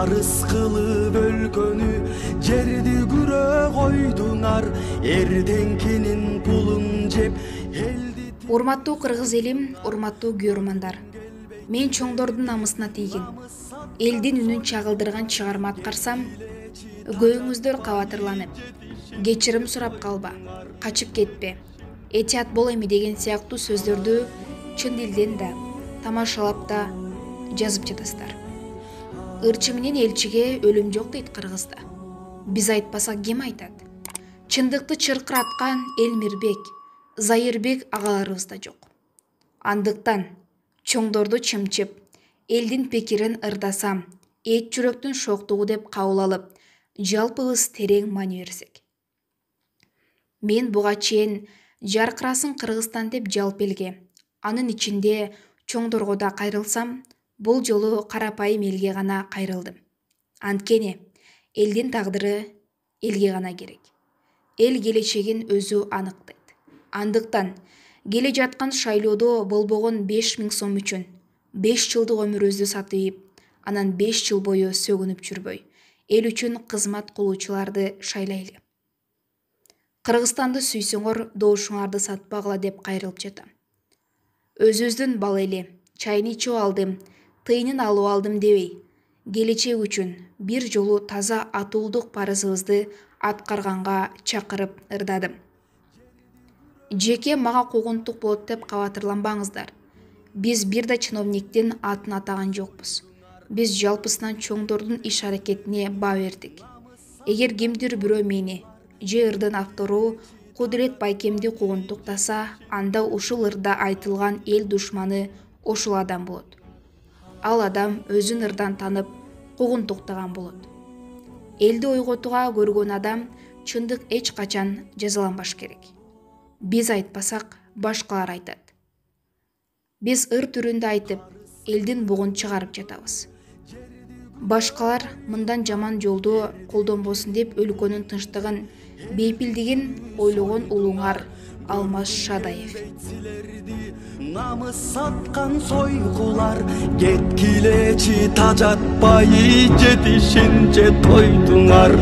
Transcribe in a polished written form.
арыз кылып өлкөнү жерди күрө койдуңар, эрдеңкинин пулун жеп элди. Урматтуу кыргыз элим, урматтуу көрөрмандар. Мен чоңдордун намысына тийгин, элдин үнүн чагылдырган чыгарма аткарсам, көңүңүздөр кабатырланып, кечирим сурап калба, качып кетпе, этият бол эми деген сыяктуу сөздөрдү чын дилден да, тамашалап да жазып жатасыздар. Ырчы менен элчиге өлүм жок дейт Кыргызда. Биз айтпасак ким айтат? Чындыкты чыркыраткан Элмирбек, Зайырбек агаларыбыз да жок. Андыктан чоңдорду чымчып, элдин пикирин ырдасам, эт жүрөктүн шоктугу деп кабыл алып, жалпыбыз терең маани берсек. Мен буга чейин жаркырасын Кыргызстан деп жалпы элге, анын ичинде чоңдорго да кайрылсам, бул жолу карапайым элге гана кайрылдым. Анткени элдин тагдыры элге гана керек. Эл келечегин өзү аныктайт. Андыктан келе жаткан шайлоодо болбогон 5000 сом үчүн 5 жылдык өмүрүбүздү сатып ийип, анан 5 жыл бою сөгүнүп жүрбөй, эл үчүн кызмат кылуучуларды шайлайлы. Кыргызстанды сүйсөңөр, добушуңарды сатпагыла деп кайрылып жатам. Өзүбүздүн бал эли, чайын ичип алдым, тыйынын алып алдым дебей, келечек үчүн бир жолу таза атуулдук парызыбызды аткарганга чакырып ырдадым. Жеке мага куугунтук болот деп кабатырланбаңыздар. Биз бир да чиновниктин атын атаган жокпуз. Биз жалпысынан чоңдордун иш-аракетине баа бердик. Эгер кимдир бирөө мени же ырдын автору Кудурет Байкемди куугунтуктаса, анда ушул ырда айтылган эл душманы ошол адам болот. Ал адам өзүн ырдан танып, куугунтуктаган болот. Элди ойготууга көргөн адам чындык эч качан жазаланбаш керек. Биз айтпасак, башкалар айтат. Биз ыр түрүндө айтып, элдин бугун чыгарып жатабыз. Башкалар мындан жаман жолду колдонбосун деп өлкөнүн тынчтыгын, бейпилдигин ойлогон улуңар Алмаз Шадаев. Намыс саткан сойкулар, кеткилечи тажатпай жетишинче тойдуңар.